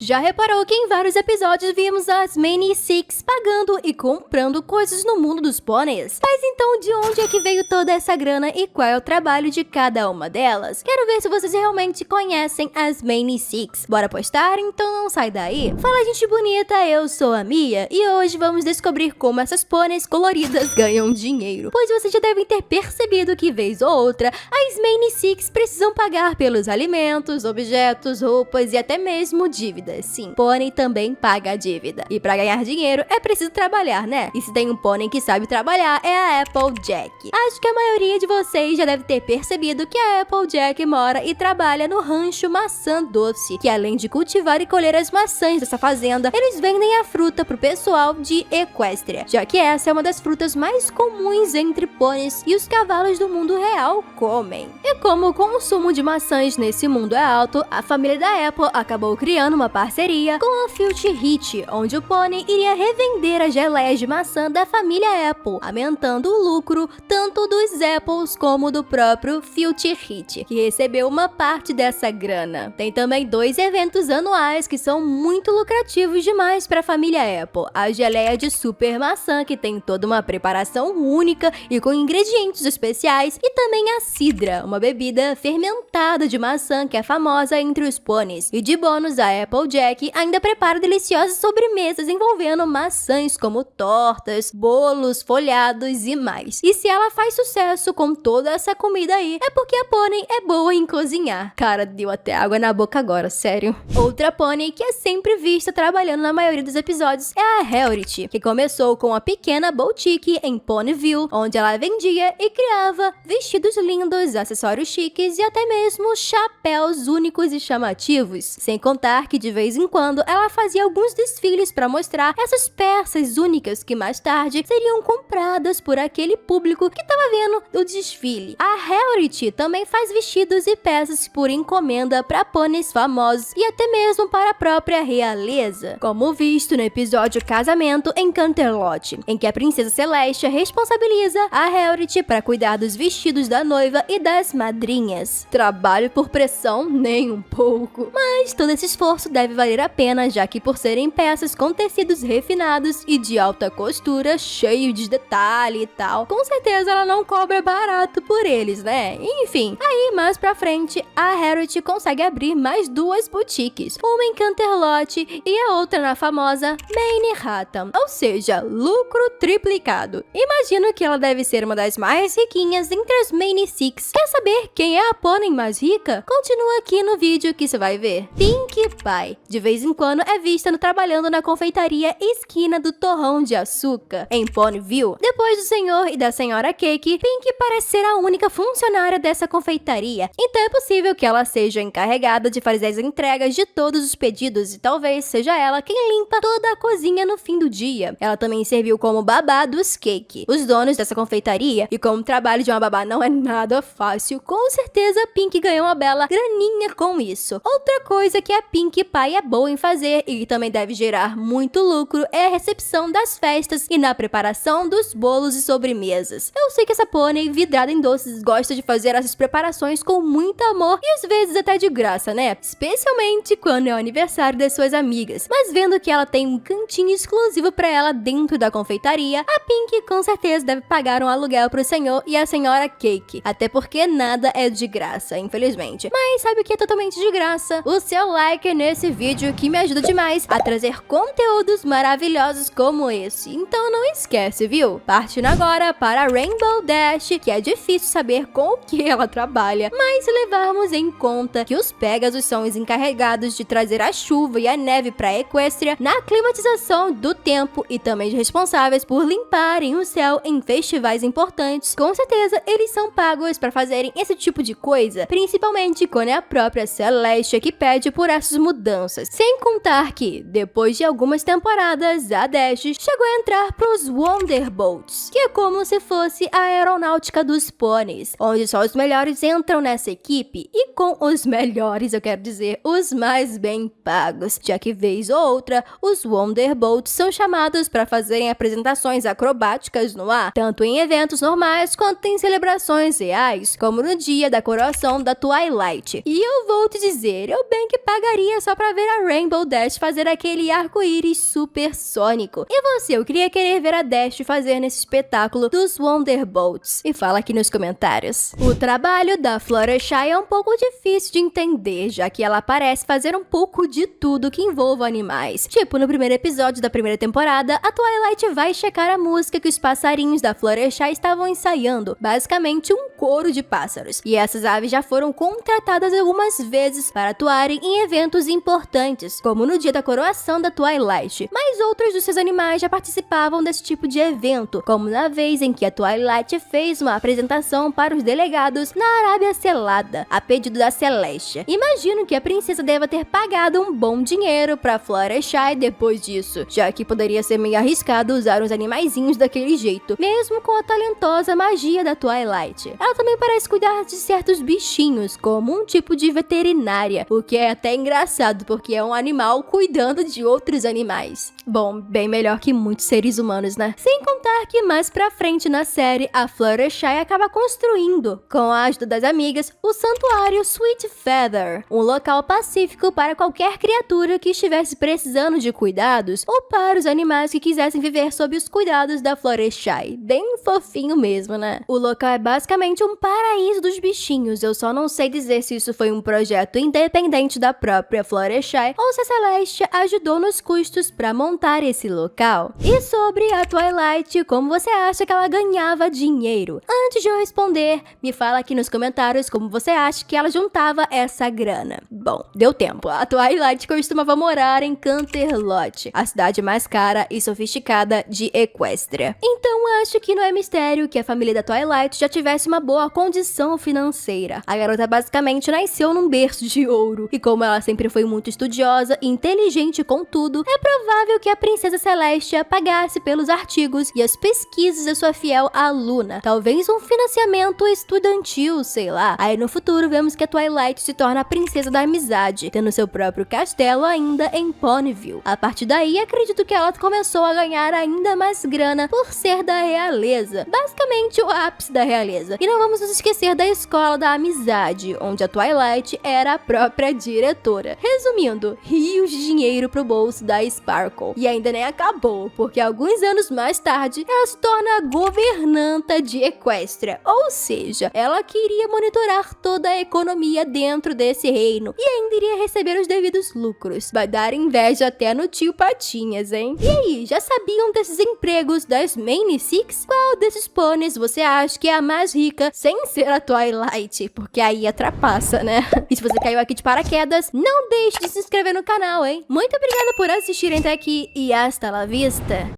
Já reparou que em vários episódios vimos as Many Six pagando e comprando coisas no mundo dos pôneis? Mas então de onde é que veio toda essa grana e qual é o trabalho de cada uma delas? Quero ver se vocês realmente conhecem as Many Six. Bora postar? Então não sai daí. Fala gente bonita, eu sou a Mia e hoje vamos descobrir como essas pôneis coloridas ganham dinheiro. Pois vocês já devem ter percebido que vez ou outra, as Many Six precisam pagar pelos alimentos, objetos, roupas e até mesmo dívidas. Sim, pônei também paga a dívida. E pra ganhar dinheiro é preciso trabalhar, né? E se tem um pônei que sabe trabalhar é a Applejack. Acho que a maioria de vocês já deve ter percebido que a Applejack mora e trabalha no rancho Maçã Doce, que além de cultivar e colher as maçãs dessa fazenda, eles vendem a fruta pro pessoal de Equestria, já que essa é uma das frutas mais comuns entre pôneis e os cavalos do mundo real comem. E como o consumo de maçãs nesse mundo é alto, a família da Apple acabou criando uma parceria com a Filthy Rich, onde o pônei iria revender as geleias de maçã da família Apple, aumentando o lucro tanto dos Apples como do próprio Filthy Rich, que recebeu uma parte dessa grana. Tem também 2 eventos anuais que são muito lucrativos demais para a família Apple: a geleia de super maçã, que tem toda uma preparação única e com ingredientes especiais, e também a cidra, uma bebida fermentada de maçã que é famosa entre os pôneis. E de bônus, a Applejack ainda prepara deliciosas sobremesas envolvendo maçãs como tortas, bolos, folhados e mais. E se ela faz sucesso com toda essa comida aí, é porque a pônei é boa em cozinhar. Cara, deu até água na boca agora, sério. Outra pônei que é sempre vista trabalhando na maioria dos episódios é a Rarity, que começou com uma pequena boutique em Ponyville, onde ela vendia e criava vestidos lindos, acessórios chiques e até mesmo chapéus únicos e chamativos. Sem contar que de vez em quando ela fazia alguns desfiles para mostrar essas peças únicas que mais tarde seriam compradas por aquele público que estava vendo o desfile. A Rarity também faz vestidos e peças por encomenda para pôneis famosos e até mesmo para a própria realeza, como visto no episódio Casamento em Canterlot, em que a princesa Celestia responsabiliza a Rarity para cuidar dos vestidos da noiva e das madrinhas. Trabalho por pressão? Nem um pouco. Mas todo esse esforço deve valer a pena, já que por serem peças com tecidos refinados e de alta costura, cheio de detalhe e tal, com certeza ela não cobra barato por eles, né? Enfim, aí mais pra frente, a Rarity consegue abrir mais 2 boutiques, uma em Canterlot e a outra na famosa Manhattan, ou seja, lucro triplicado. Imagino que ela deve ser uma das mais riquinhas entre as Many Six. Quer saber quem é a pônei mais rica? Continua aqui no vídeo que você vai ver. Pinkie Pie, de vez em quando é vista trabalhando na confeitaria Esquina do Torrão de Açúcar, em Ponyville. Depois do senhor e da senhora Cake, Pinkie parece ser a única funcionária dessa confeitaria, então é possível que ela seja encarregada de fazer as entregas de todos os pedidos e talvez seja ela quem limpa toda a cozinha no fim do dia. Ela também serviu como babá dos Cake, os donos dessa confeitaria, e como o trabalho de uma babá não é nada fácil, com certeza Pinkie ganhou uma bela graninha com isso. Outra coisa que a Pinkie Pie é boa em fazer e que também deve gerar muito lucro é a recepção das festas e na preparação dos bolos e sobremesas. Eu sei que essa pônei vidrada em doces gosta de fazer essas preparações com muito amor e às vezes até de graça, né? Especialmente quando é o aniversário das suas amigas. Mas vendo que ela tem um cantinho exclusivo pra ela dentro da confeitaria, a Pinkie com certeza deve pagar um aluguel pro senhor e a senhora Cake. Até porque nada é de graça, infelizmente. Mas sabe o que é totalmente de graça? O seu like nesse vídeo, que me ajuda demais a trazer conteúdos maravilhosos como esse. Então não esquece, viu? Partindo agora para Rainbow Dash, que é difícil saber com o que ela trabalha, mas se levarmos em conta que os Pegasus são os encarregados de trazer a chuva e a neve para Equestria na climatização do tempo e também responsáveis por limparem o céu em festivais importantes, com certeza eles são pagos para fazerem esse tipo de coisa, principalmente quando é a própria Celestia que pede por essas mudanças. Sem contar que, depois de algumas temporadas, a Dash chegou a entrar pros Wonderbolts, que é como se fosse a aeronáutica dos pôneis, onde só os melhores entram nessa equipe, e com os melhores eu quero dizer os mais bem pagos, já que vez ou outra os Wonderbolts são chamados para fazerem apresentações acrobáticas no ar, tanto em eventos normais quanto em celebrações reais, como no dia da coroação da Twilight. E eu vou te dizer, eu bem que pagaria só pra ver a Rainbow Dash fazer aquele arco-íris supersônico. E você, eu queria querer ver a Dash fazer nesse espetáculo dos Wonderbolts. E fala aqui nos comentários. O trabalho da Fluttershy é um pouco difícil de entender, já que ela parece fazer um pouco de tudo que envolva animais. Tipo, no primeiro episódio da primeira temporada, a Twilight vai checar a música que os passarinhos da Fluttershy estavam ensaiando, basicamente um coro de pássaros. E essas aves já foram contratadas algumas vezes para atuarem em eventos importantes, como no dia da coroação da Twilight. Mas outros dos seus animais já participavam desse tipo de evento, como na vez em que a Twilight fez uma apresentação para os delegados na Arábia Selada, a pedido da Celestia. Imagino que a princesa deva ter pagado um bom dinheiro para Fluttershy depois disso, já que poderia ser meio arriscado usar os animaizinhos daquele jeito, mesmo com a talentosa magia da Twilight. Ela também parece cuidar de certos bichinhos, como um tipo de veterinária, o que é até engraçado, porque é um animal cuidando de outros animais. Bom, bem melhor que muitos seres humanos, né? Sem contar que mais pra frente na série, a Fluttershy acaba construindo, com a ajuda das amigas, o santuário Sweet Feather, um local pacífico para qualquer criatura que estivesse precisando de cuidados ou para os animais que quisessem viver sob os cuidados da Fluttershy. Bem fofinho mesmo, né? O local é basicamente um paraíso dos bichinhos. Eu só não sei dizer se isso foi um projeto independente da própria Fluttershy ou se a Celestia ajudou nos custos para montar esse local. E sobre a Twilight, como você acha que ela ganhava dinheiro? Antes de eu responder, me fala aqui nos comentários como você acha que ela juntava essa grana. Bom, deu tempo. A Twilight costumava morar em Canterlot, a cidade mais cara e sofisticada de Equestria. Então acho que não é mistério que a família da Twilight já tivesse uma boa condição financeira. A garota basicamente nasceu num berço de ouro, e como ela sempre foi muito estudiosa e inteligente com tudo, é provável que a princesa Celestia pagasse pelos artigos e as pesquisas da sua fiel aluna. Talvez um financiamento estudantil, sei lá. Aí no futuro vemos que a Twilight se torna a princesa da amizade, tendo seu próprio castelo ainda em Ponyville. A partir daí, acredito que ela começou a ganhar ainda mais grana por ser da realeza. Basicamente o ápice da realeza. E não vamos nos esquecer da escola da amizade, onde a Twilight era a própria diretora. Resumindo, rios de dinheiro pro bolso da Sparkle. E ainda nem acabou, porque alguns anos mais tarde, ela se torna a governanta de Equestria. Ou seja, ela queria monitorar toda a economia dentro desse reino e ainda iria receber os devidos lucros. Vai dar inveja até no tio Patinhas, hein? E aí, já sabiam desses empregos das Mane Six? Qual desses pôneis você acha que é a mais rica sem ser a Twilight? Porque aí atrapassa, né? E se você caiu aqui de paraquedas, não deixe de se inscrever no canal, hein? Muito obrigada por assistirem até aqui e hasta la vista!